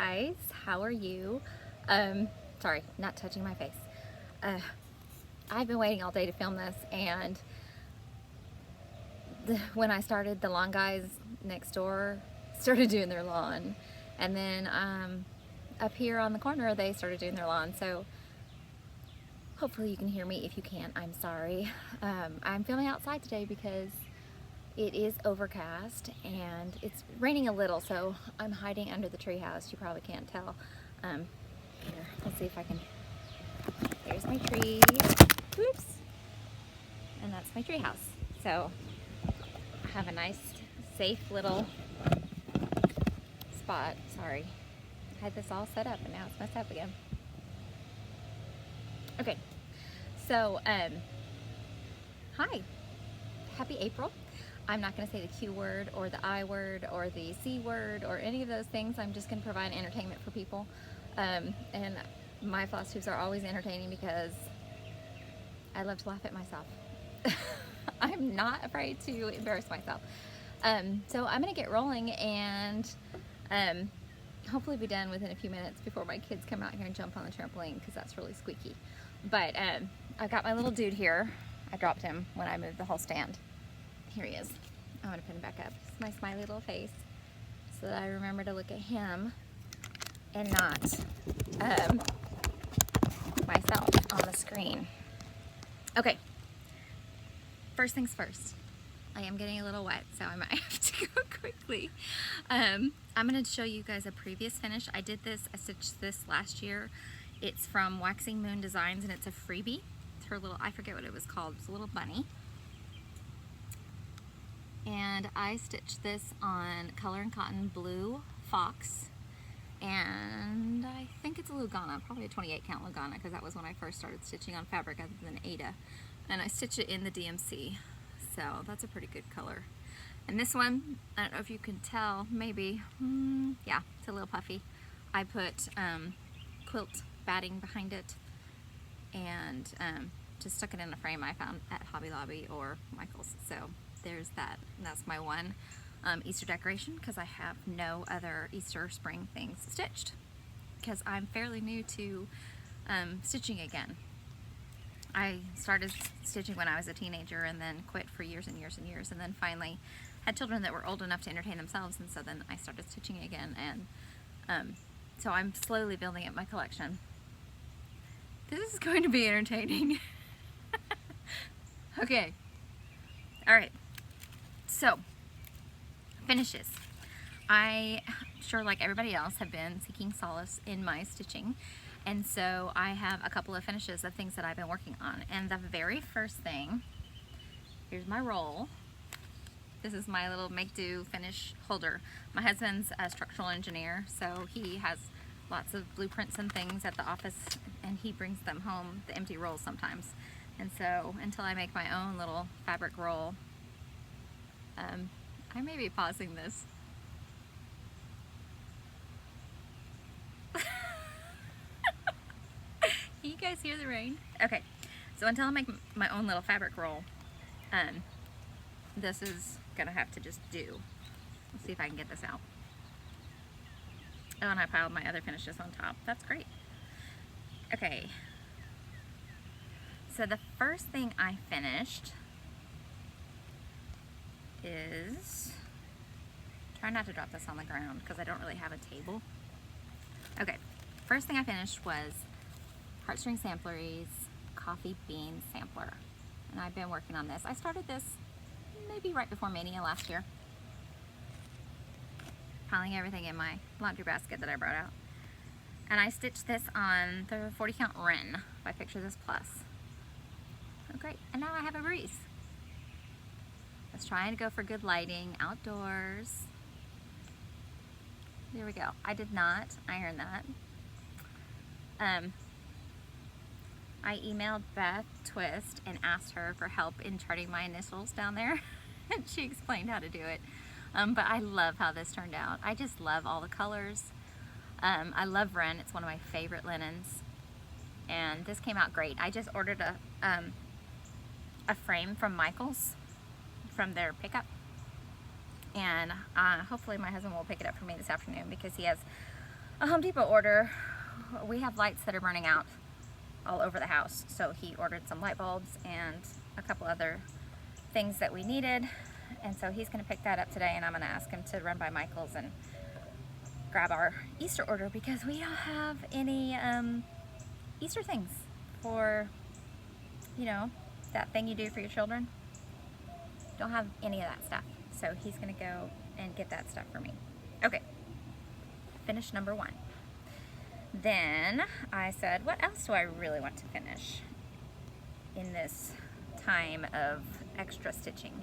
guys, how are you? Sorry, not touching my face. I've been waiting all day to film this, and when I started, the lawn guys next door started doing their lawn, and then up here on the corner they started doing their lawn. So hopefully you can hear me. If you can't, I'm sorry. I'm filming outside today because it is overcast and it's raining a little, so I'm hiding under the treehouse. You probably can't tell. Here, let's see if I can. There's my tree. Whoops. And that's my treehouse. So I have a nice, safe little spot. Sorry. I had this all set up and now it's messed up again. Okay. So, hi. Happy April. I'm not going to say the Q word or the I word or the C word or any of those things. I'm just going to provide entertainment for people. And my floss tubes are always entertaining because I love to laugh at myself. I'm not afraid to embarrass myself. So I'm going to get rolling and hopefully be done within a few minutes before my kids come out here and jump on the trampoline because that's really squeaky. But I've got my little dude here. I dropped him when I moved the whole stand. Here he is. I'm going to put him back up. It's my smiley little face so that I remember to look at him and not myself on the screen. Okay, first things first. I am getting a little wet, so I might have to go quickly. I'm going to show you guys a previous finish. I stitched this last year. It's from Waxing Moon Designs and it's a freebie. It's her little, I forget what it was called. It's a little bunny. And I stitched this on Color and Cotton Blue Fox, and I think it's a Lugana, probably a 28 count Lugana, because that was when I first started stitching on fabric other than Ada, and I stitched it in the DMC, so that's a pretty good color. And this one, I don't know if you can tell, maybe, yeah, it's a little puffy. I put quilt batting behind it and just stuck it in a frame I found at Hobby Lobby or Michael's. So there's that. And that's my one Easter decoration because I have no other Easter spring things stitched because I'm fairly new to stitching again. I started stitching when I was a teenager and then quit for years and years and years, and then finally had children that were old enough to entertain themselves, and so then I started stitching again, and so I'm slowly building up my collection. This is going to be entertaining. Okay. Alright. So, finishes. I, sure like everybody else, have been seeking solace in my stitching, and so I have a couple of finishes of things that I've been working on. And the very first thing, here's my roll. This is my little make-do finish holder. My husband's a structural engineer, so he has lots of blueprints and things at the office, and he brings them home, the empty rolls sometimes. And so until I make my own little fabric roll, I may be pausing this. Can you guys hear the rain? Okay, so until I make my own little fabric roll, this is gonna have to just do. Let's see if I can get this out. Oh, and I piled my other finishes on top. That's great. Okay, so the first thing I finished is, try not to drop this on the ground because I don't really have a table. Okay, first thing I finished was Heartstring Samplery's Coffee Bean Sampler, and I've been working on this. I started this maybe right before Mania last year, piling everything in my laundry basket that I brought out, and I stitched this on the 40 count Wren by Picture This Plus. Oh great, and now I have a breeze. I was trying to go for good lighting outdoors. There we go. I did not iron that. I emailed Beth Twist and asked her for help in charting my initials down there, and she explained how to do it. But I love how this turned out. I just love all the colors. I love Wren. It's one of my favorite linens, and this came out great. I just ordered a frame from Michael's, from their pickup, and hopefully my husband will pick it up for me this afternoon because he has a Home Depot order. We have lights that are burning out all over the house, so he ordered some light bulbs and a couple other things that we needed, and so he's going to pick that up today, and I'm going to ask him to run by Michael's and grab our Easter order, because we don't have any Easter things for, you know, that thing you do for your children. Don't have any of that stuff, so he's going to go and get that stuff for me. Okay, finish number 1. Then I said, what else do I really want to finish in this time of extra stitching?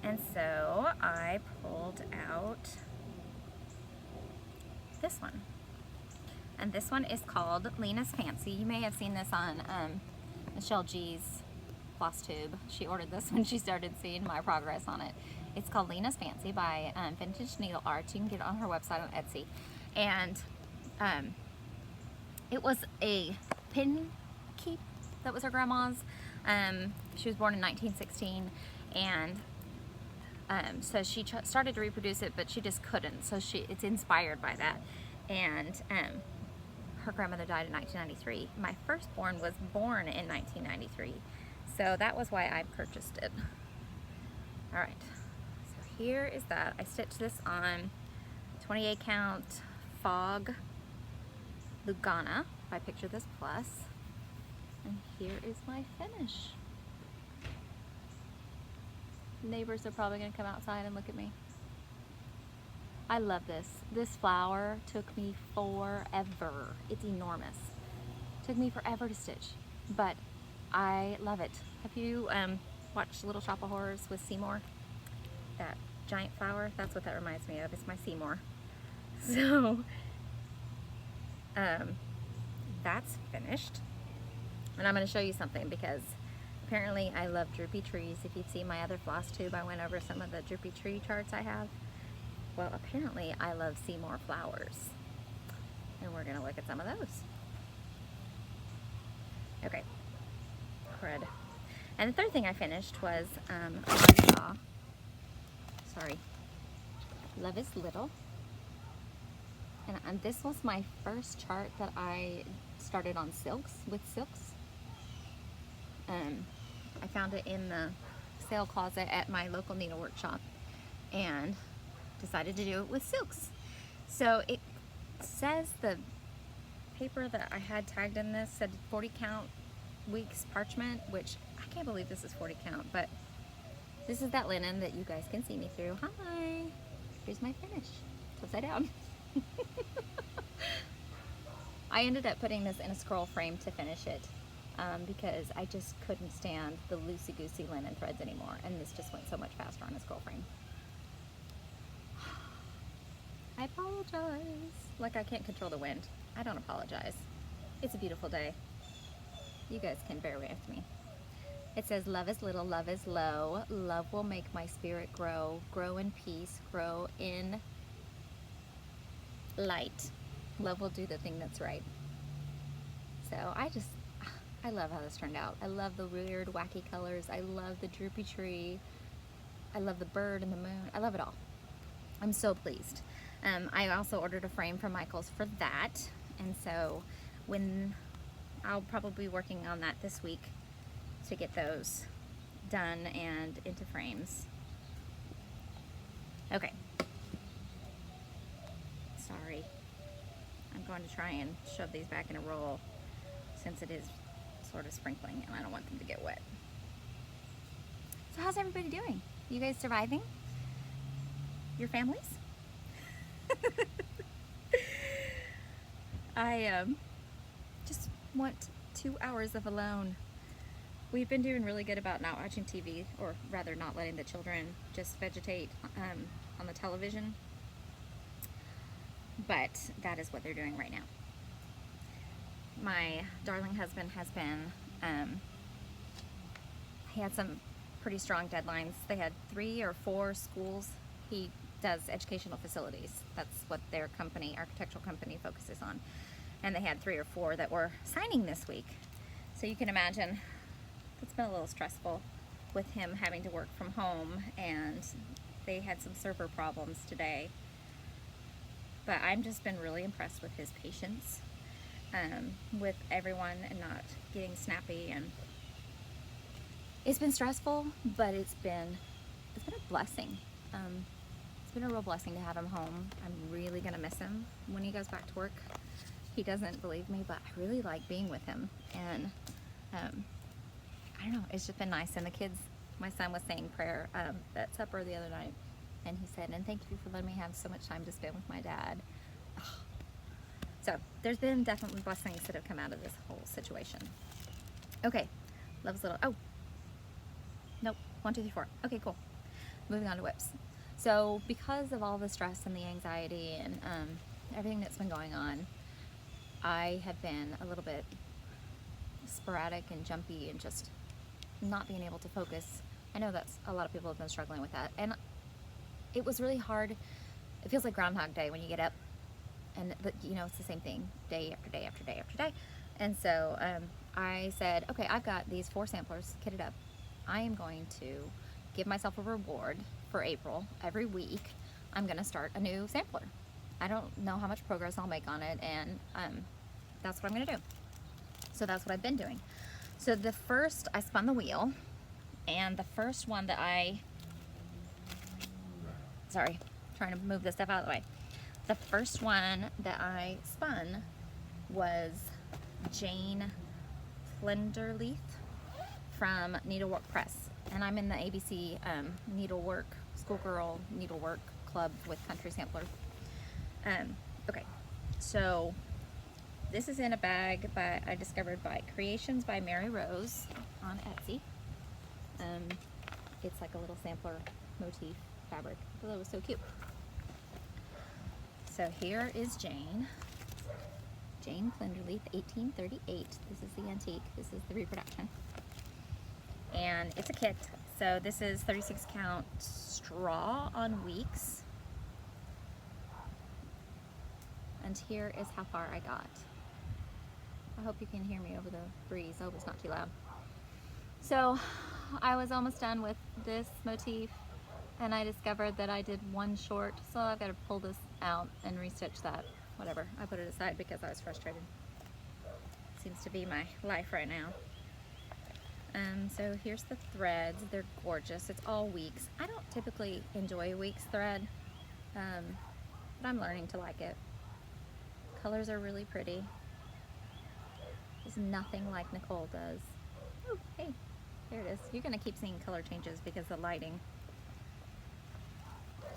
And so I pulled out this one. And this one is called Lena's Fancy. You may have seen this on Michelle G's Flosstube. She ordered this when she started seeing my progress on it. It's called Lena's Fancy by Vintage Needle Arts. You can get it on her website on Etsy. And it was a pin keep that was her grandma's. She was born in 1916, and so she started to reproduce it, but she just couldn't. So it's inspired by that. And her grandmother died in 1993. My firstborn was born in 1993, so that was why I purchased it. All right, so here is that. I stitched this on 28 count Fog Lugana by Picture This Plus, and here is my finish. Neighbors are probably going to come outside and look at me. I love this. This flower took me forever. It's enormous. Took me forever to stitch, but I love it. Have you watched Little Shop of Horrors with Seymour? That giant flower? That's what that reminds me of. It's my Seymour. So that's finished, and I'm going to show you something, because apparently I love droopy trees. If you've seen my other floss tube, I went over some of the droopy tree charts I have. Well, apparently I love Seymour flowers, and we're going to look at some of those. Okay, crud. And the third thing I finished was Love is Little. And this was my first chart that I started on silks, with silks. I found it in the sale closet at my local needlework shop and decided to do it with silks. So it says, the paper that I had tagged in this said 40 count weeks parchment, which I can't believe this is 40 count, but this is that linen that you guys can see me through. Hi, here's my finish. It's upside down. I ended up putting this in a scroll frame to finish it, because I just couldn't stand the loosey-goosey linen threads anymore, and this just went so much faster on a scroll frame. I apologize. Like I can't control the wind. I don't apologize. It's a beautiful day. You guys can bear with me. It says, love is little, love is low. Love will make my spirit grow. Grow in peace, grow in light. Love will do the thing that's right. So I love how this turned out. I love the weird, wacky colors. I love the droopy tree. I love the bird and the moon. I love it all. I'm so pleased. I also ordered a frame from Michael's for that, and so I'll probably be working on that this week to get those done and into frames. Okay. Sorry. I'm going to try and shove these back in a roll since it is sort of sprinkling and I don't want them to get wet. So how's everybody doing? You guys surviving? Your families? I just want 2 hours of alone. We've been doing really good about not watching TV, or rather not letting the children just vegetate on the television, but that is what they're doing right now. My darling husband has been, he had some pretty strong deadlines. They had 3 or 4 schools. He does educational facilities. That's what their company, architectural company, focuses on. And they had 3 or 4 that were signing this week. So you can imagine it's been a little stressful with him having to work from home, and they had some server problems today. but I've just been really impressed with his patience with everyone and not getting snappy. And it's been stressful, but it's been a blessing. It's been a real blessing to have him home. I'm really gonna miss him when he goes back to work. He doesn't believe me, but I really like being with him. And I don't know, it's just been nice. And the kids, my son was saying prayer at supper the other night, and he said, and thank you for letting me have so much time to spend with my dad. So there's been definitely blessings that have come out of this whole situation. Okay, Love's little, oh, nope, 1, 2, 3, 4. Okay, cool. Moving on to whips. So because of all the stress and the anxiety and everything that's been going on, I have been a little bit sporadic and jumpy and just not being able to focus. I know that's a lot of people have been struggling with that, and it was really hard. It feels like Groundhog Day when you get up, and you know, it's the same thing day after day after day after day. And so I said, okay, I've got these 4 samplers kitted up. I am going to give myself a reward for April. Every week I'm going to start a new sampler. I don't know how much progress I'll make on it, and that's what I'm going to do. So that's what I've been doing. So the first, I spun the wheel, and the first one that sorry, trying to move this stuff out of the way. The first one that I spun was Jane Plenderleith from Needlework Press. And I'm in the ABC needlework, schoolgirl needlework club with Country Sampler. Okay, so this is in a bag I discovered by Creations by Mary Rose on Etsy. It's like a little sampler motif fabric. I thought it was so cute. So here is Jane Plenderleith, 1838. This is the antique, this is the reproduction. And it's a kit. So this is 36 count straw on weeks. And here is how far I got. I hope you can hear me over the breeze. I hope it's not too loud. So I was almost done with this motif, and I discovered that I did one short, so I've got to pull this out and restitch that. Whatever, I put it aside because I was frustrated. Seems to be my life right now. So here's the threads. They're gorgeous. It's all weeks. I don't typically enjoy weeks thread, but I'm learning to like it. Colors are really pretty. There's nothing like Nicole does. Oh, hey, there it is. You're gonna keep seeing color changes because of the lighting.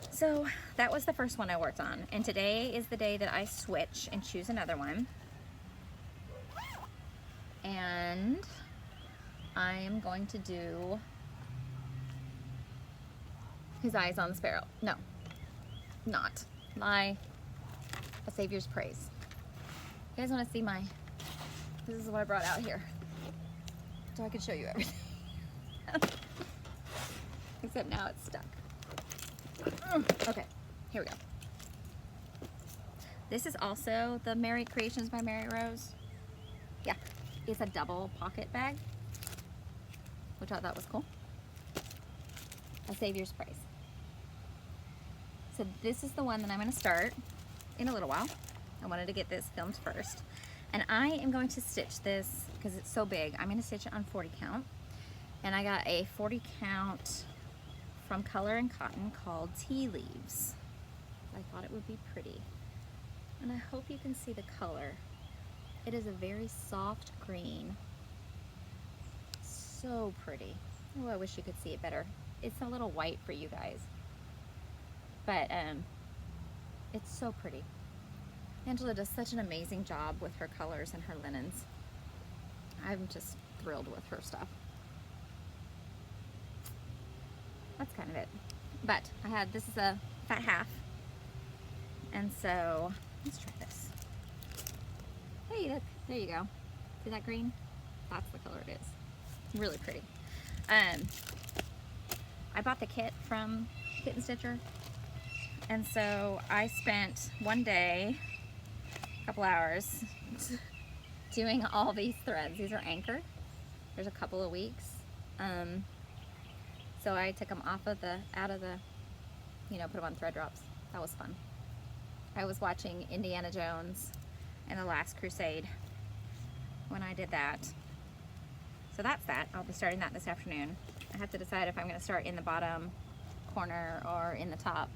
So that was the first one I worked on, and today is the day that I switch and choose another one. And I am going to do His Eyes on the Sparrow. No, not. A Savior's Praise. You guys want to see this is what I brought out here, so I can show you everything. Except now it's stuck. Okay, here we go. This is also the Mary Creations by Mary Rose. Yeah, it's a double pocket bag, which I thought was cool. A Savior's Praise. So this is the one that I'm going to start in a little while. I wanted to get this filmed first. And I am going to stitch this because it's so big. I'm going to stitch it on 40 count. And I got a 40 count from Color and Cotton called Tea Leaves. I thought it would be pretty. And I hope you can see the color. It is a very soft green. So pretty. Oh, I wish you could see it better. It's a little white for you guys. But it's so pretty. Angela does such an amazing job with her colors and her linens. I'm just thrilled with her stuff. That's kind of it. But this is a fat half. And so, let's try this. Hey, look, there you go. See that green? That's the color it is. Really pretty. I bought the kit from Kitten Stitcher. And so I spent one day, a couple hours, doing all these threads. These are anchored. There's a couple of weeks. So I took them out of the, put them on thread drops. That was fun. I was watching Indiana Jones and the Last Crusade when I did that. So that's that. I'll be starting that this afternoon. I have to decide if I'm going to start in the bottom corner or in the top.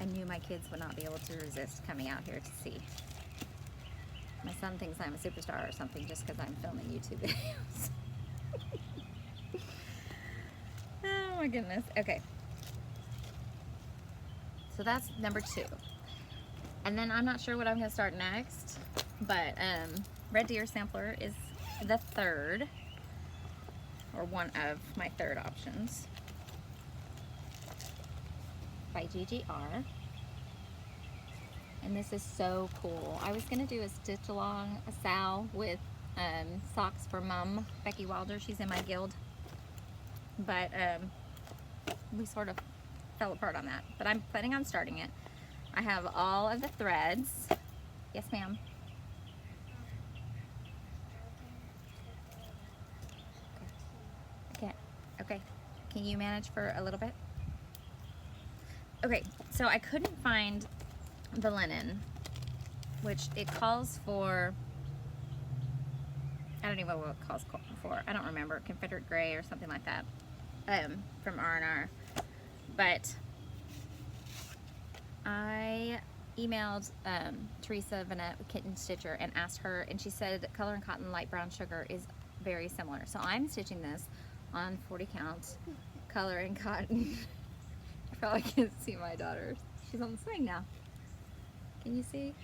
I knew my kids would not be able to resist coming out here to see. My son thinks I'm a superstar or something just because I'm filming YouTube videos. Oh my goodness. Okay. So that's number 2. And then I'm not sure what I'm going to start next, but Red Deer Sampler is the third, or one of my third options, by GGR. And this is so cool. I was going to do a stitch along a sow with socks for Mom, Becky Wilder. She's in my guild. But we sort of fell apart on that. But I'm planning on starting it. I have all of the threads. Yes, ma'am. Okay. Okay. Can you manage for a little bit? Okay, so I couldn't find the linen, which it calls for, I don't even know what it calls for. I don't remember, Confederate Gray or something like that, from R&R. But I emailed Teresa Vanette, Kitten Stitcher, and asked her, and she said that Color and Cotton Light Brown Sugar is very similar. So I'm stitching this on 40 count Color and Cotton. You probably can't see my daughter. She's on the swing now. Can you see?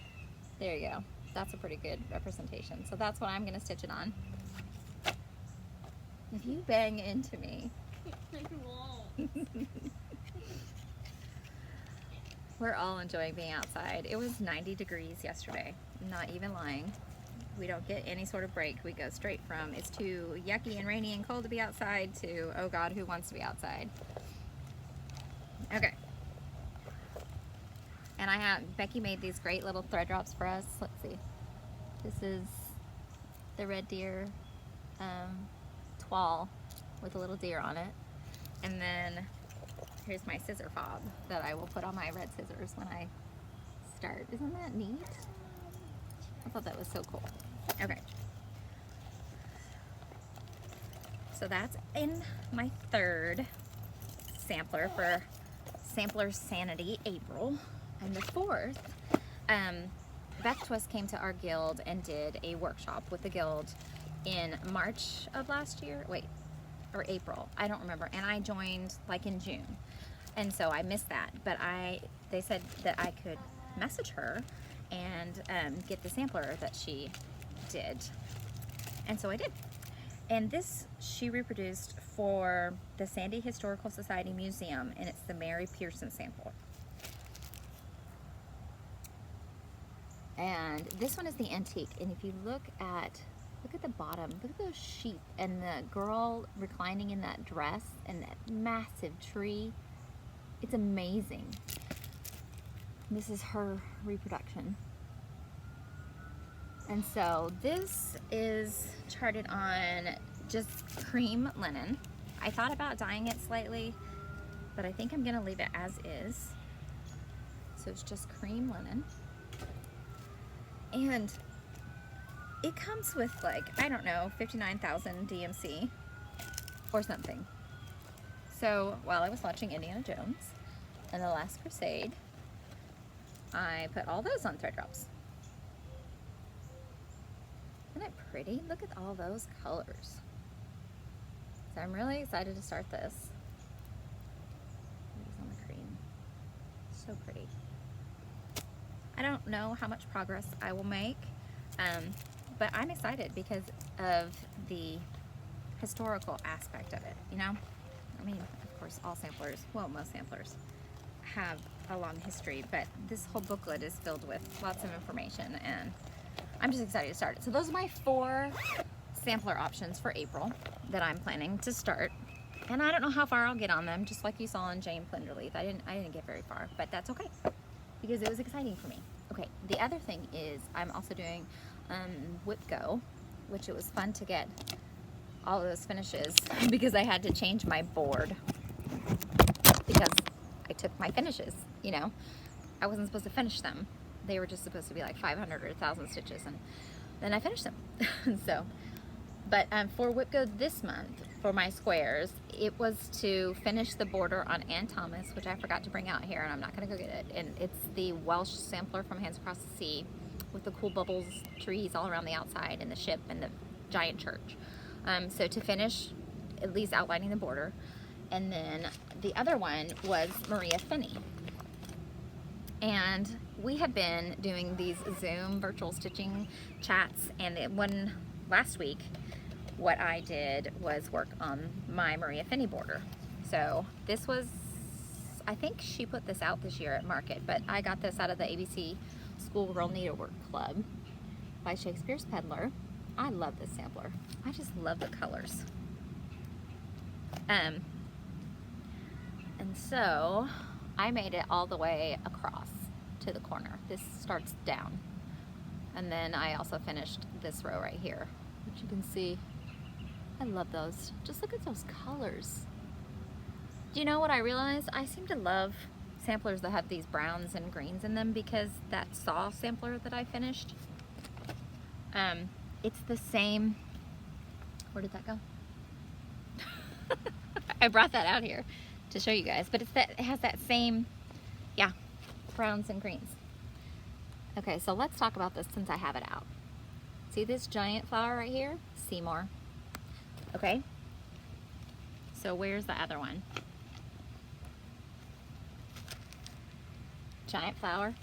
There you go. That's a pretty good representation. So that's what I'm going to stitch it on. If you bang into me. We're all enjoying being outside. It was 90 degrees yesterday. I'm not even lying. We don't get any sort of break. We go straight from it's too yucky and rainy and cold to be outside to, oh God, who wants to be outside? Okay. And Becky made these great little thread drops for us. Let's see. This is the Red Deer toile with a little deer on it. And then here's my scissor fob that I will put on my red scissors when I start. Isn't that neat? I thought that was so cool. Okay. So that's in my third sampler for Sampler Sanity April. And the fourth, Beth Twist came to our guild and did a workshop with the guild in March of last year. Wait, or April, I don't remember. And I joined like in June. And so I missed that, but they said that I could message her and get the sampler that she did. And so I did. And this she reproduced for the Sandy Historical Society Museum, and it's the Mary Pearson sample. And this one is the antique, and if you look at the bottom, look at those sheep and the girl reclining in that dress and that massive tree. It's amazing. This is her reproduction. And so this is charted on just cream linen. I thought about dyeing it slightly, but I think I'm gonna leave it as is. So it's just cream linen. And it comes with like, I don't know, 59,000 DMC or something. So while I was watching Indiana Jones and the Last Crusade, I put all those on thread drops. Isn't it pretty? Look at all those colors. So I'm really excited to start this. It's on the cream. So pretty. I don't know how much progress I will make, but I'm excited because of the historical aspect of it, you know? I mean, of course, all samplers, well, most samplers have a long history, but this whole booklet is filled with lots of information, and I'm just excited to start it. So those are my 4 sampler options for April that I'm planning to start. And I don't know how far I'll get on them, just like you saw in Jane Plenderleaf. I didn't get very far, but that's okay, because it was exciting for me. Okay, the other thing is I'm also doing Whip Go, which it was fun to get all of those finishes because I had to change my board because I took my finishes, you know. I wasn't supposed to finish them. They were just supposed to be like 500 or 1,000 stitches, and then I finished them. So, but for Whip Go this month, for my squares, it was to finish the border on Ann Thomas, which I forgot to bring out here, and I'm not going to go get it. And it's the Welsh sampler from Hands Across the Sea with the cool bubbles trees all around the outside and the ship and the giant church. So to finish, at least outlining the border. And then the other one was Maria Finney. And we have been doing these Zoom virtual stitching chats, and the one last week, what I did was work on my Maria Finney border. So this was, I think she put this out this year at market, but I got this out of the ABC Schoolgirl Needlework Club by Shakespeare's Peddler. I love this sampler. I just love the colors. And so I made it all the way across to the corner. This starts down. And then I also finished this row right here, which you can see. I love those. Just look at those colors. Do you know what I realized? I seem to love samplers that have these browns and greens in them, because that saw sampler that I finished, it's the same. Where did that go? I brought that out here to show you guys, but it's that, it has that same, yeah, browns and greens. Okay, so let's talk about this since I have it out. See this giant flower right here? Seymour. Okay, so where's the other one? Giant flower,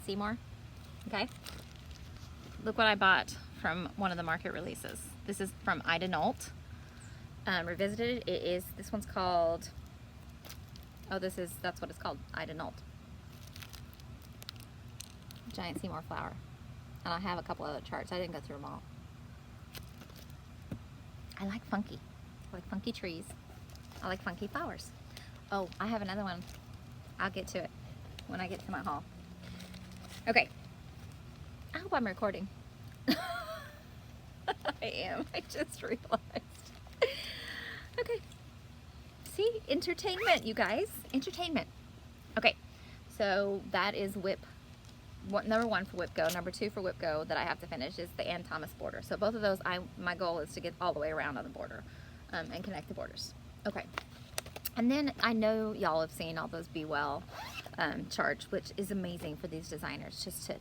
Seymour. Okay, look what I bought from one of the market releases. This is from Ida Nolt, revisited. It is, this one's called, oh, that's what it's called, Ida Nolt. Giant Seymour flower. And I have a couple other charts. I didn't go through them all. I like funky. I like funky trees. I like funky flowers. Oh, I have another one. I'll get to it when I get to my haul. Okay. I hope I'm recording. I am. I just realized. Okay. See? Entertainment, you guys. Entertainment. Okay. So that is number 1 for Whip Go. Number 2 for Whip Go that I have to finish is the Ann Thomas border. So both of those, my goal is to get all the way around on the border and connect the borders. Okay. And then I know y'all have seen all those Be Well charts, which is amazing for these designers, just to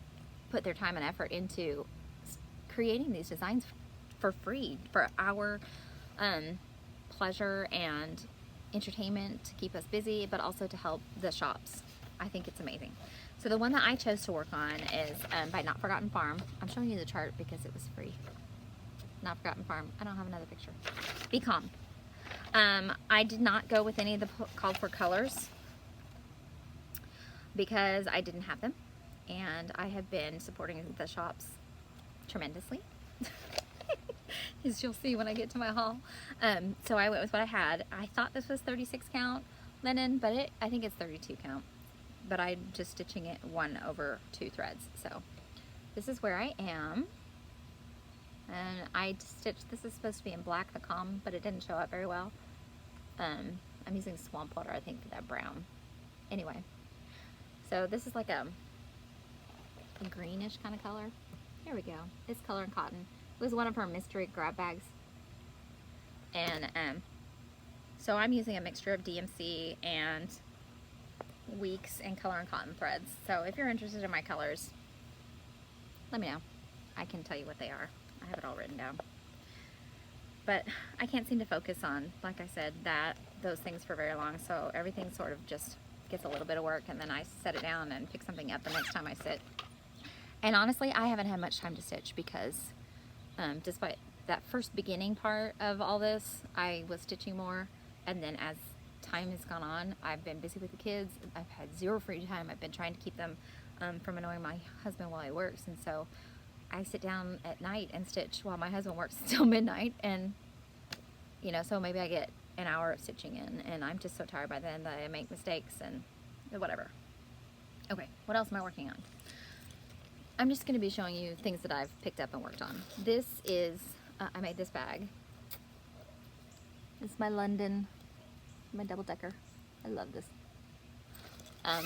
put their time and effort into creating these designs for free, for our pleasure and entertainment, to keep us busy, but also to help the shops. I think it's amazing. So the one that I chose to work on is by Not Forgotten Farm. I'm showing you the chart because it was free. Not Forgotten Farm. I don't have another picture. Be Calm. I did not go with any of the called for colors because I didn't have them, and I have been supporting the shops tremendously, as you'll see when I get to my haul. So I went with what I had. I thought this was 36 count linen, but I think it's 32 count. But I'm just stitching it 1 over 2 threads. So this is where I am. And I stitched, this is supposed to be in black, the Calm, but it didn't show up very well. I'm using swamp water, I think, for that brown. Anyway, so this is like a greenish kind of color. Here we go. It's Color and Cotton. It was one of her mystery grab bags. And so I'm using a mixture of DMC and Weeks and Color and Cotton threads. So if you're interested in my colors, let me know. I can tell you what they are. I have it all written down. But I can't seem to focus on, like I said, those things for very long, so everything sort of just gets a little bit of work, and then I set it down and pick something up the next time I sit. And honestly, I haven't had much time to stitch because despite that first beginning part of all this, I was stitching more, and then as time has gone on, I've been busy with the kids. I've had 0 free time. I've been trying to keep them from annoying my husband while he works, and so I sit down at night and stitch while my husband works until midnight, and you know, so maybe I get an hour of stitching in, and I'm just so tired by then that I make mistakes and whatever. Okay, what else am I working on? I'm just going to be showing you things that I've picked up and worked on. This is, I made this bag. It's my London, my double-decker. I love this.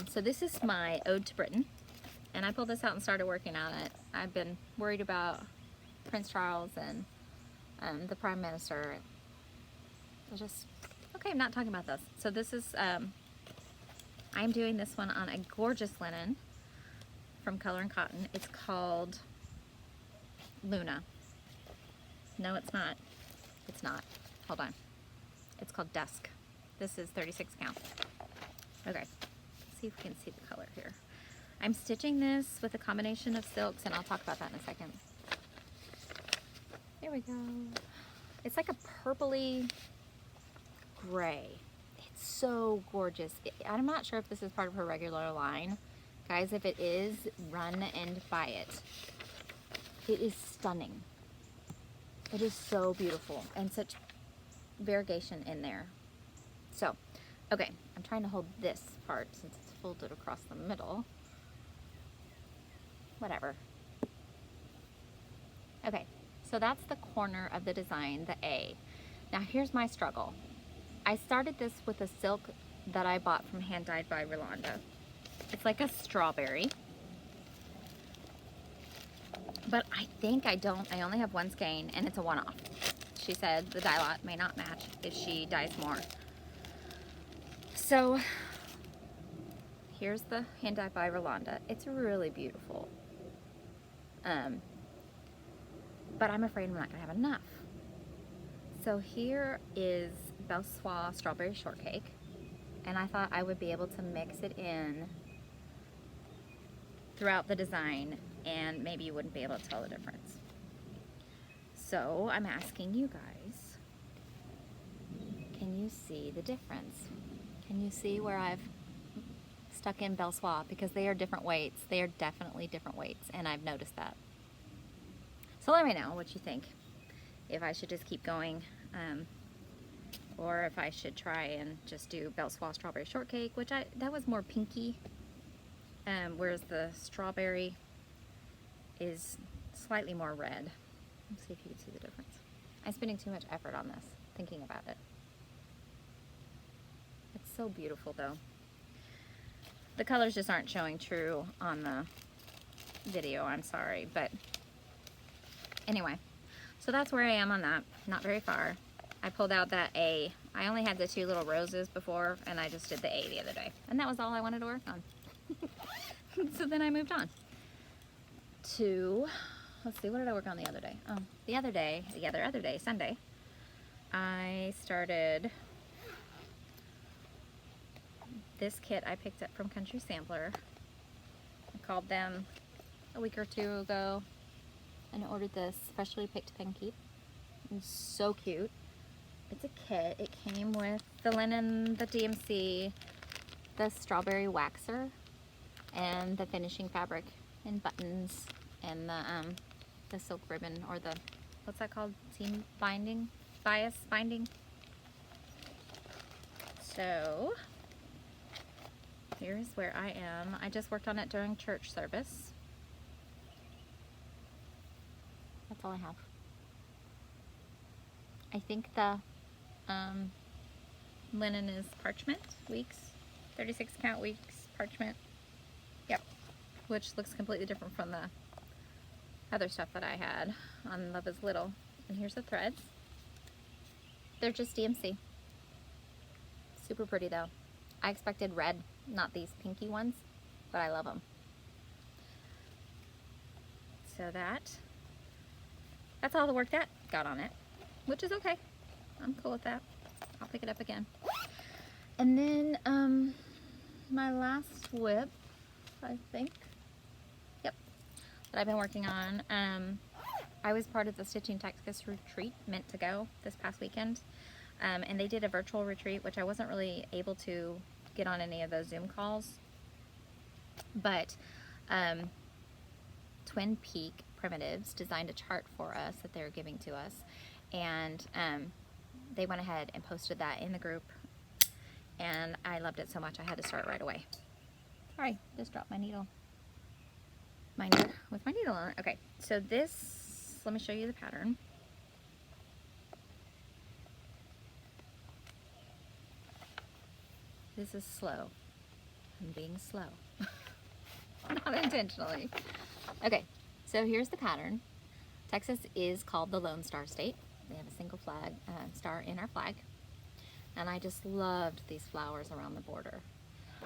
So this is my Ode to Britain, and I pulled this out and started working on it. I've been worried about Prince Charles and the Prime Minister. Okay, I'm not talking about this. So this is, I'm doing this one on a gorgeous linen from Color and Cotton. It's called Luna. No, it's not. It's not. Hold on. It's called Dusk. This is 36 count. Okay, let's see if we can see the color here. I'm stitching this with a combination of silks, and I'll talk about that in a second. There we go. It's like a purpley gray. It's so gorgeous. I'm not sure if this is part of her regular line. Guys, if it is, run and buy it. It is stunning. It is so beautiful and such variegation in there. So, okay, I'm trying to hold this part since it's folded across the middle. Whatever. Okay, so that's the corner of the design, the A. Now here's my struggle. I started this with a silk that I bought from Hand Dyed by Rolanda. It's like a strawberry. But I think I only have one skein, and it's a one-off. She said the dye lot may not match if she dyes more. So here's the Hand Dyed by Rolanda. It's really beautiful. But I'm afraid I'm not gonna have enough. So here is Belsoir Strawberry Shortcake, and I thought I would be able to mix it in throughout the design, and maybe you wouldn't be able to tell the difference. So I'm asking you guys, can you see the difference? Can you see where I've stuck in Belsoir? Because they are different weights. They are definitely different weights, and I've noticed that. So let me know what you think. If I should just keep going, or if I should try and just do Belsoir Strawberry Shortcake, which that was more pinky, whereas the strawberry is slightly more red. Let's see if you can see the difference. I'm spending too much effort on this, thinking about it. It's so beautiful though. The colors just aren't showing true on the video, I'm sorry, but anyway. So that's where I am on that, not very far. I pulled out that A. I only had the two little roses before, and I just did the A the other day. And that was all I wanted to work on. So then I moved on to, let's see, what did I work on the other day? Oh, the other day, Sunday, I started this kit I picked up from Country Sampler. I called them a week or two ago and ordered this freshly picked pen keep. It's so cute. It's a kit. It came with the linen, the DMC, the strawberry waxer, and the finishing fabric and buttons, and the silk ribbon, or the, what's that called? Seam binding? Bias binding? So here's where I am. I just worked on it during church service. That's all I have. I think the linen is parchment weeks, 36 count weeks parchment. Yep, which looks completely different from the other stuff that I had on Love is Little. And here's the threads. They're just DMC. Super pretty though. I expected red, not these pinky ones, but I love them. So that's all the work that got on it, which is okay. I'm cool with that. I'll pick it up again. And then my last whip, I think, yep, that I've been working on. I was part of the Stitching Texas retreat, meant to go this past weekend, and they did a virtual retreat, which I wasn't really able to get on any of those Zoom calls, but Twin Peak Primitives designed a chart for us that they were giving to us, and they went ahead and posted that in the group, and I loved it so much I had to start right away. Sorry, just dropped my needle. With my needle on it. Okay, so this, let me show you the pattern. This is slow. I'm being slow. Not intentionally. Okay, so here's the pattern. Texas is called the Lone Star State. We have a single flag, star in our flag. And I just loved these flowers around the border.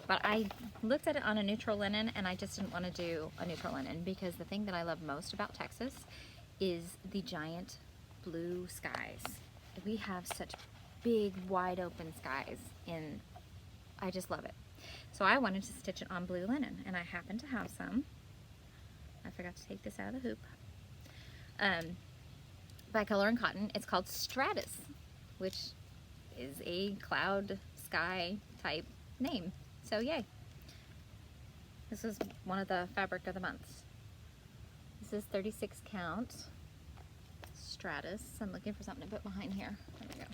But I looked at it on a neutral linen, and I just didn't want to do a neutral linen because the thing that I love most about Texas is the giant blue skies. We have such big, wide open skies, and I just love it. So I wanted to stitch it on blue linen, and I happen to have some. I forgot to take this out of the hoop. By Color and Cotton. It's called Stratus, which is a cloud sky type name. So yay. This is one of the fabric of the months. This is 36 count Stratus. I'm looking for something to put behind here. There we go.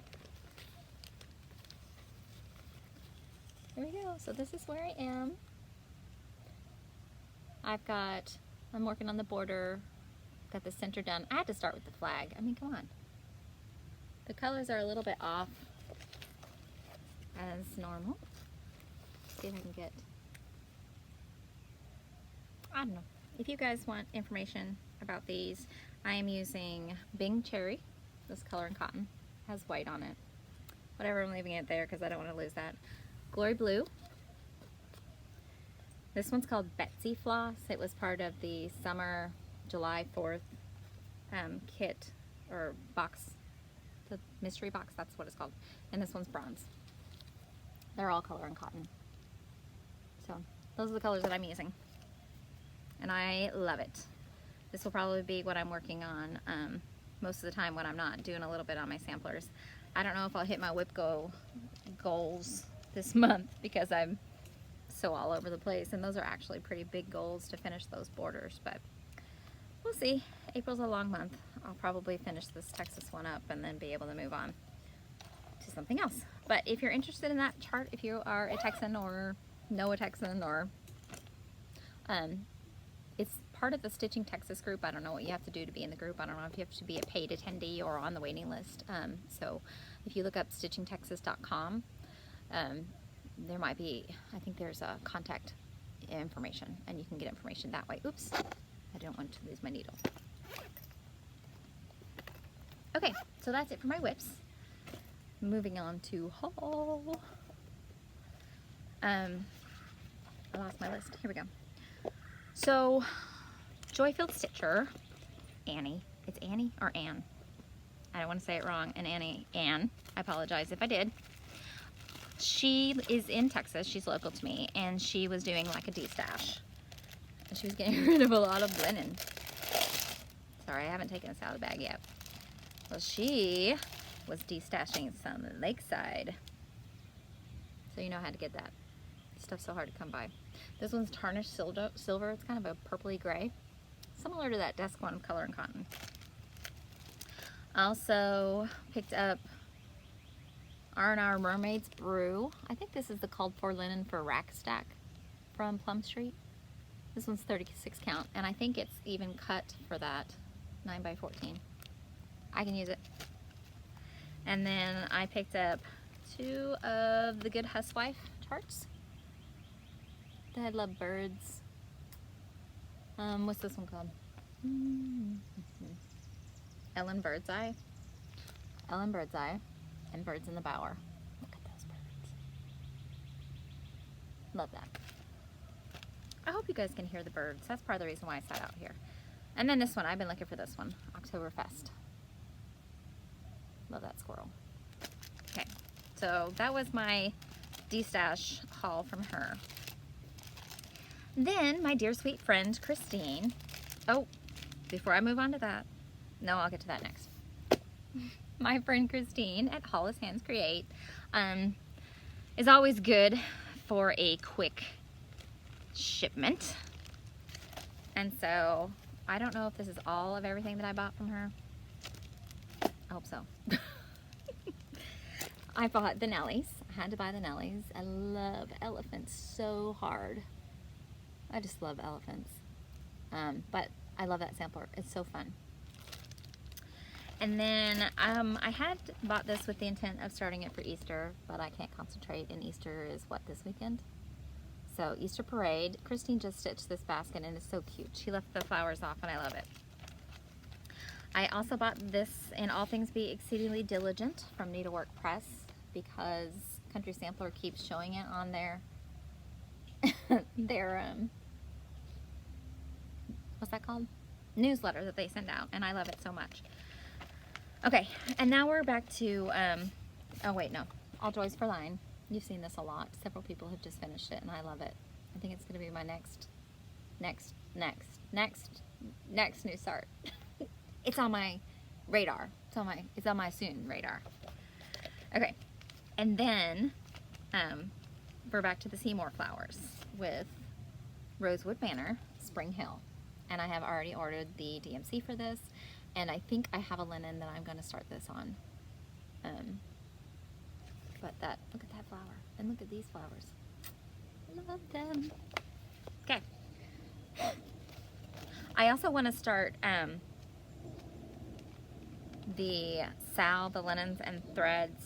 Here we go. So this is where I am. I'm working on the border, got the center done. I had to start with the flag. I mean, come on. The colors are a little bit off as normal. See if I can get, I don't know. If you guys want information about these, I am using Bing Cherry, this Color and Cotton, has white on it. Whatever, I'm leaving it there because I don't want to lose that. Glory Blue. This one's called Betsy Floss. It was part of the summer July 4th kit or box, the mystery box, that's what it's called. And this one's Bronze. They're all Color and Cotton. So those are the colors that I'm using. And I love it. This will probably be what I'm working on most of the time when I'm not doing a little bit on my samplers. I don't know if I'll hit my whip goals this month because I'm so all over the place, and those are actually pretty big goals to finish those borders, but we'll see. April's a long month. I'll probably finish this Texas one up and then be able to move on to something else. But if you're interested in that chart, if you are a Texan or know a Texan, or it's part of the Stitching Texas group. I don't know what you have to do to be in the group. I don't know if you have to be a paid attendee or on the waiting list. So if you look up stitchingtexas.com, there might be, I think there's a contact information, and you can get information that way. Oops, I don't want to lose my needle. Okay, so that's it for my whips. Moving on to haul. I lost my list. Here we go. So, Joyfield Stitcher, Annie. It's Annie or Ann? I don't want to say it wrong. And Ann. I apologize if I did. She is in Texas. She's local to me, and she was doing like a destash. And she was getting rid of a lot of linen. Sorry, I haven't taken this out of the bag yet. Well, she was destashing some Lakeside. So you know how to get that. Stuff's so hard to come by. This one's tarnished silver. It's kind of a purpley gray, similar to that desk one, Color and Cotton. Also picked up R&R Mermaid's Brew. I think this is the called for linen for rack stack from Plum Street. This one's 36 count, and I think it's even cut for that 9x14. I can use it. And then I picked up 2 of the Good Housewife charts. I love birds. What's this one called? Ellen Birdseye. Ellen Birdseye and Birds in the Bower. Look at those birds. Love that. I hope you guys can hear the birds. That's part of the reason why I sat out here. And then this one, I've been looking for this one, Oktoberfest. Love that squirrel. Okay, so that was my destash haul from her. Then my dear sweet friend Christine. Oh, before I move on to that, no, I'll get to that next. My friend Christine at Hollis Hands Create is always good for a quick shipment. And so I don't know if this is all of everything that I bought from her. I hope so. I bought the Nellies. I had to buy the Nellies. I love elephants so hard. I just love elephants. But I love that sampler. It's so fun. And then I had bought this with the intent of starting it for Easter, but I can't concentrate, and Easter is what, this weekend? So Easter Parade. Christine just stitched this basket and it's so cute. She left the flowers off and I love it. I also bought this in All Things Be Exceedingly Diligent from Needlework Press because Country Sampler keeps showing it on their what's that called? Newsletter that they send out, and I love it so much. Okay, and now we're back to oh wait, no, All Joys for Line. You've seen this a lot. Several people have just finished it and I love it. I think it's gonna be my next new start. It's on my radar. It's on my soon radar. Okay, and then we're back to the Seymour flowers with Rosewood Manor, Spring Hill, and I have already ordered the DMC for this, and I think I have a linen that I'm going to start this on. But look at that flower, and look at these flowers. Love them. Okay. I also want to start the Sal, the Linens and Threads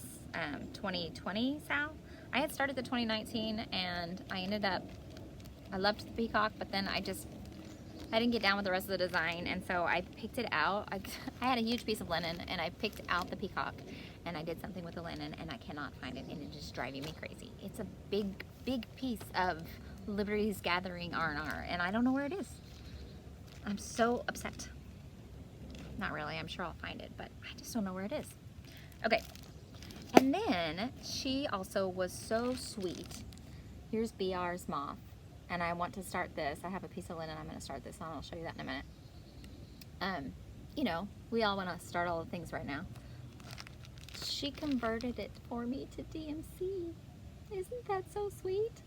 2020 Sal. I had started the 2019 and I loved the peacock, but then I didn't get down with the rest of the design, and so I picked it out. I had a huge piece of linen and I picked out the peacock and I did something with the linen and I cannot find it and it's just driving me crazy. It's a big piece of Liberty's Gathering R&R and I don't know where it is. I'm so upset. Not really, I'm sure I'll find it, but I just don't know where it is. Okay, and then she also was so sweet. Here's BR's Moth, and I want to start this. I have a piece of linen I'm going to start this on. I'll show you that in a minute. You know, we all want to start all the things right now. She converted it for me to DMC. Isn't that so sweet?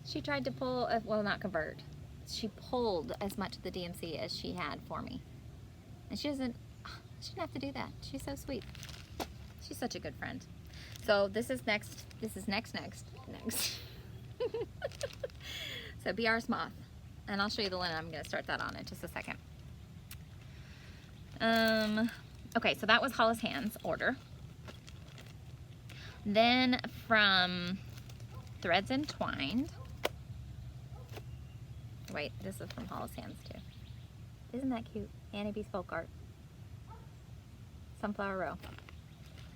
She tried to pull, well, not convert. She pulled as much of the DMC as she had for me. And she didn't have to do that. She's so sweet. She's such a good friend. So this is next. So BR's Moth. And I'll show you the linen. I'm going to start that on in just a second. Okay, so that was Hollis Hands order. Then from Threads Entwined. Wait, this is from Hollis Hands too. Isn't that cute? Annie B's folk art. Sunflower Row.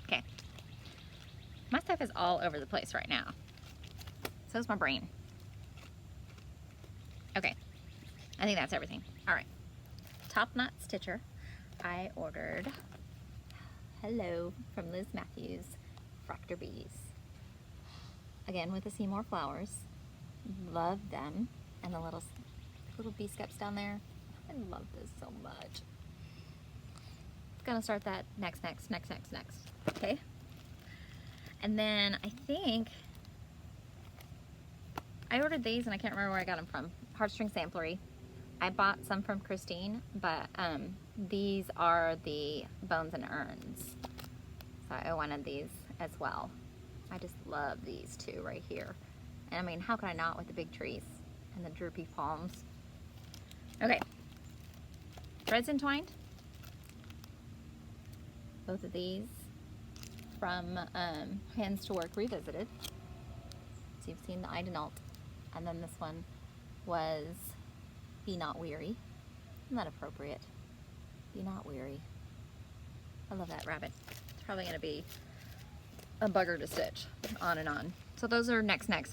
Okay. My stuff is all over the place right now. So is my brain. Okay. I think that's everything. Alright. Top Knot Stitcher. I ordered Hello from Liz Matthews. Fractor Bees. Again with the Seymour flowers. Love them. And the little bee skeps down there. I love this so much. Gonna start that next. Okay. And then I think I ordered these and I can't remember where I got them from. Heartstring Samplery. I bought some from Christine, but these are the Bones and Urns. So I wanted these as well. I just love these two right here. And I mean, how could I not with the big trees and the droopy palms? Okay. Threads Entwined. Both of these from Hands to Work Revisited. So you've seen the Idenalt. And then this one was Be Not Weary. Isn't that appropriate? Be Not Weary. I love that rabbit. It's probably going to be a bugger to stitch on and on. So those are next. Ooh,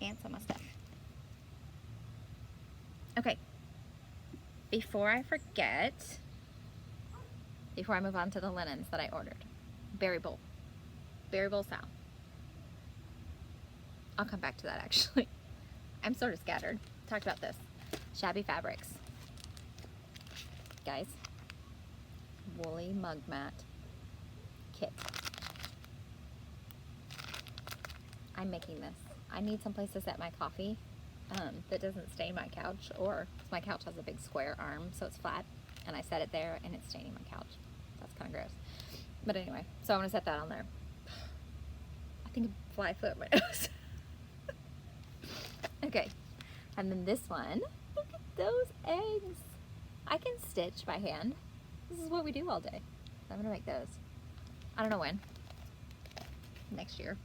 ants on my stuff. Okay, before I forget, before I move on to the linens that I ordered, Berry Bowl Sal. I'll come back to that actually. I'm sort of scattered. Talked about this. Shabby Fabrics. Guys, woolly mug mat kit. I'm making this. I need someplace to set my coffee that doesn't stain my couch, or my couch has a big square arm, so it's flat, and I set it there and it's staining my couch. That's kind of gross. But anyway, so I'm gonna set that on there. I think a fly flew up my nose. Okay, and then this one, look at those eggs. I can stitch by hand. This is what we do all day. So I'm gonna make those. I don't know when. next year.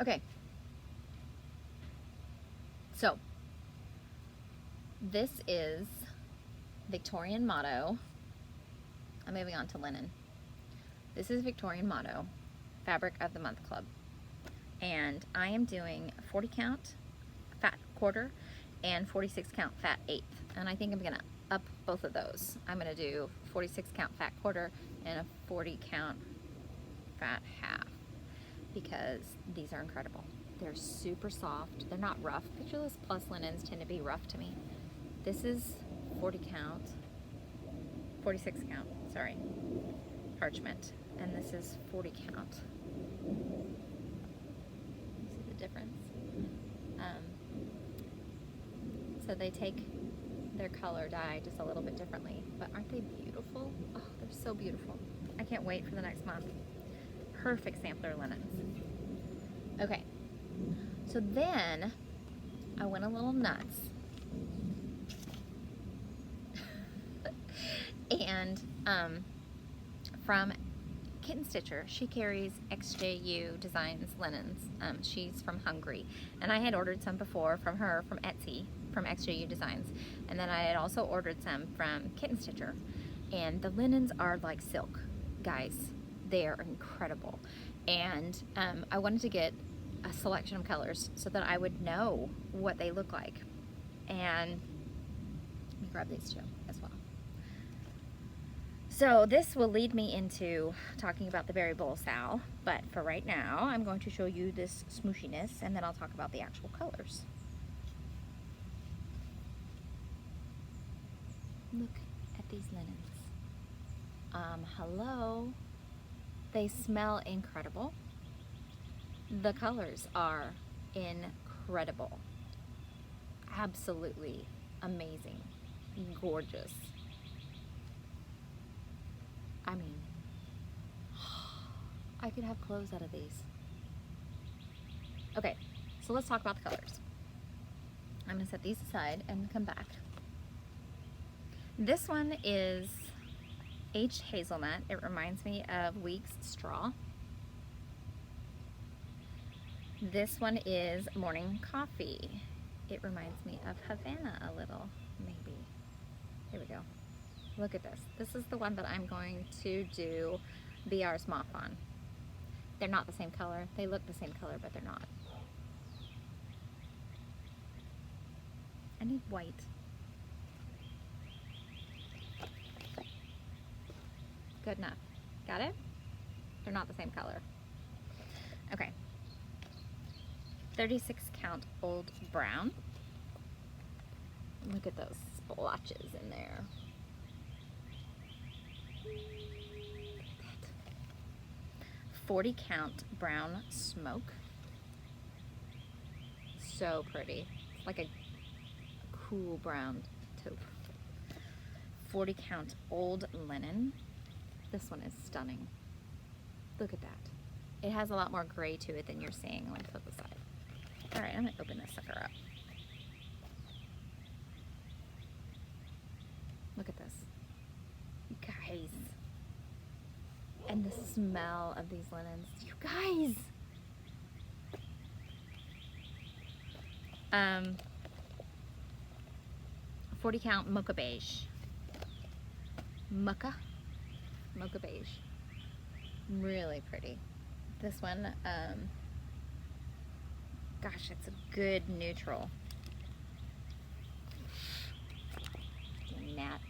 Okay. So, this is Victorian Motto. I'm moving on to linen. This is Victorian Motto, Fabric of the Month Club. And I am doing 40 count fat quarter and 46 count fat eighth. And I think I'm gonna up both of those. I'm gonna do 46 count fat quarter and a 40 count fat half because these are incredible. They're super soft. They're not rough. Picture those plus linens tend to be rough to me. This is 40 count, 46 count, sorry, parchment. And this is 40 count. See the difference? So they take their color dye just a little bit differently, but aren't they beautiful? Oh, they're so beautiful. I can't wait for the next month. Perfect sampler linens. Okay, so then I went a little nuts. And from Kitten Stitcher, she carries XJU Designs linens. She's from Hungary, and I had ordered some before from her from Etsy, from XJU Designs, and then I had also ordered some from Kitten Stitcher, and the linens are like silk, guys. They are incredible, and I wanted to get a selection of colors so that I would know what they look like. And let me grab these two as well. So this will lead me into talking about the Berry Bowl Sal, but for right now, I'm going to show you this smooshiness, and then I'll talk about the actual colors. Look at these linens. Hello. They smell incredible. The colors are incredible. Absolutely amazing. Gorgeous. I mean, I could have clothes out of these. Okay, so let's talk about the colors. I'm gonna set these aside and come back. This one is H Hazelnut. It reminds me of Weeks Straw. This one is Morning Coffee. It reminds me of Havana a little, maybe. Here we go. Look at this. This is the one that I'm going to do BR's Moth on. They're not the same color. They look the same color, but they're not. I need white. Good enough. Got it? They're not the same color. Okay. 36 count Old Brown. Look at those splotches in there. 40 count Brown Smoke. So pretty. Like a cool brown taupe. 40 count Old Linen. This one is stunning. Look at that. It has a lot more gray to it than you're seeing. Let me flip the side. Alright, I'm gonna open this sucker up. Look at this. Guys. And the smell of these linens. You guys! 40 count Mocha Beige. Mocha Beige. Really pretty. This one, gosh, it's a good neutral. Matte.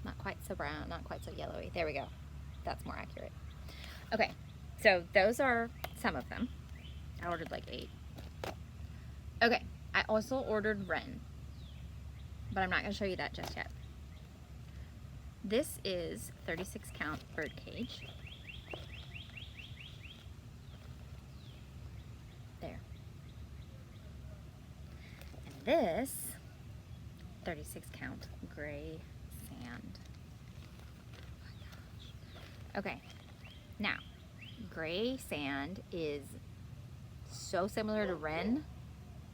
Not quite so brown, not quite so yellowy. There we go. That's more accurate. Okay, so those are some of them. I ordered like 8. Okay, I also ordered Wren, but I'm not going to show you that just yet. This is 36 count Birdcage. There. And this 36 count Gray Sand. Oh my gosh. Okay, now Gray Sand is so similar to Wren,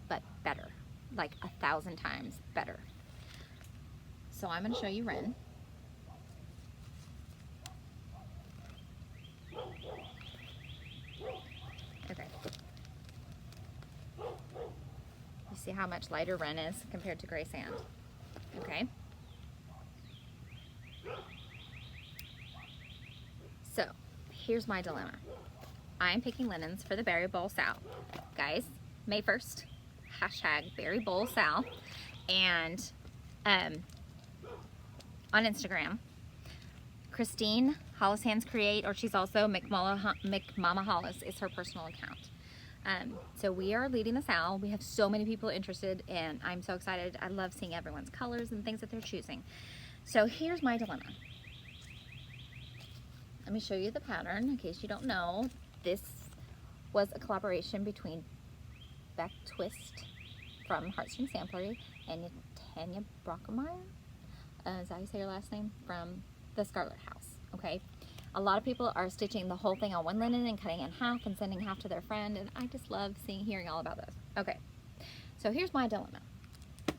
but better, like 1,000 times better. So I'm going to show you Wren. see how much lighter Ren is compared to gray sand. Okay. So, here's my dilemma. I'm picking linens for the Berry Bowl Sal. Guys, May 1st, hashtag Berry Bowl Sal. And on Instagram, Christine Hollis Hands Create, or she's also McMama Hollis is her personal account. So we are leading the sal. We have so many people interested, and I'm so excited. I love seeing everyone's colors and things that they're choosing. So here's my dilemma. Let me show you the pattern in case you don't know. This was a collaboration between Beck Twist from Heartstring Samplery and Tanya Brockemeyer. Is that how you say your last name? From the Scarlet House. Okay. A lot of people are stitching the whole thing on one linen and cutting it in half and sending half to their friend, and I just love hearing all about this. Okay. So here's my dilemma.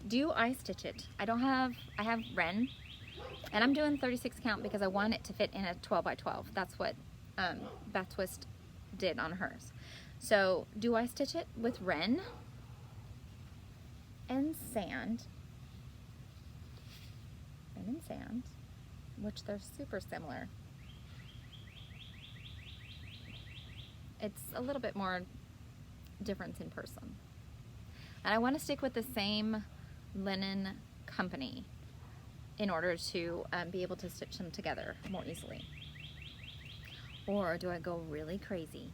Do I stitch it? I have Ren, and I'm doing 36 count because I want it to fit in a 12 by 12. That's what Beth Twist did on hers. So do I stitch it with Ren and sand? Ren and sand, which they're super similar. It's a little bit more difference in person. And I want to stick with the same linen company in order to be able to stitch them together more easily. Or do I go really crazy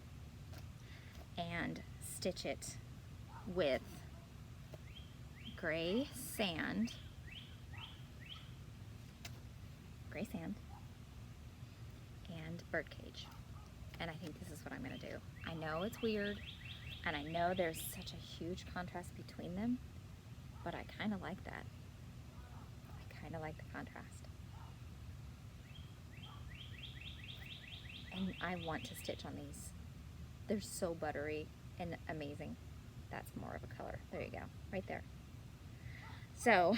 and stitch it with gray sand, and birdcage? And I think this is what I'm going to do. I know it's weird, and I know there's such a huge contrast between them, but I kind of like that. I kind of like the contrast. And I want to stitch on these. They're so buttery and amazing. That's more of a color. There you go, right there. So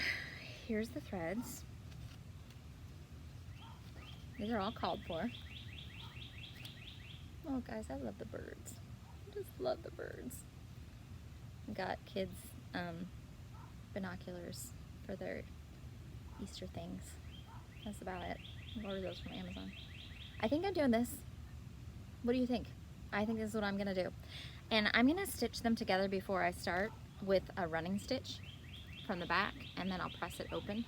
here's the threads. These are all called for. Oh guys, I love the birds. I just love the birds. Got kids binoculars for their Easter things. That's about it. I ordered those from Amazon. I think I'm doing this. What do you think? I think this is what I'm gonna do. And I'm gonna stitch them together before I start with a running stitch from the back, and then I'll press it open.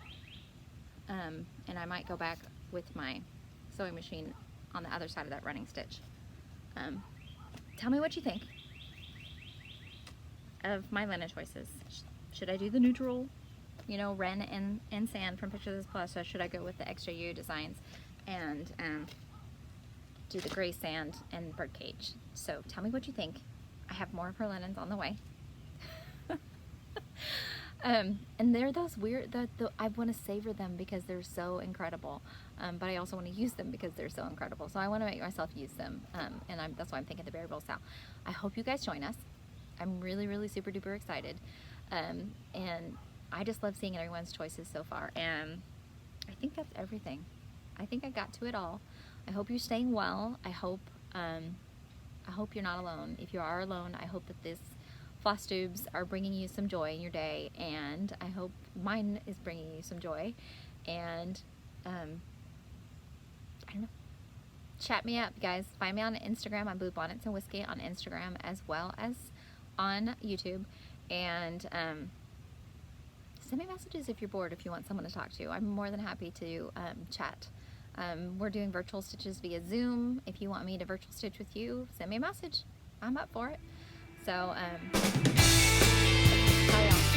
And I might go back with my sewing machine on the other side of that running stitch. Tell me what you think of my linen choices. Should I do the neutral, you know, Ren and sand from Pictures Plus, or should I go with the XJU designs and do the gray sand and birdcage? So tell me what you think. I have more of her linens on the way. And they're those weird, I want to savor them because they're so incredible, but I also want to use them because they're so incredible. So I want to make myself use them, and that's why I'm thinking the Berry Bowl Sal. I hope you guys join us. I'm really, really super duper excited, and I just love seeing everyone's choices so far, and I think that's everything. I think I got to it all. I hope you're staying well. I hope you're not alone. If you are alone, I hope that this Flosstubes are bringing you some joy in your day, and I hope mine is bringing you some joy. And I don't know, chat me up, guys. Find me on Instagram. I'm Blue Bonnets and Whiskey on Instagram as well as on YouTube, and send me messages if you're bored, if you want someone to talk to. I'm more than happy to chat. We're doing virtual stitches via Zoom. If you want me to virtual stitch with you, send me a message. I'm up for it. So, bye y'all.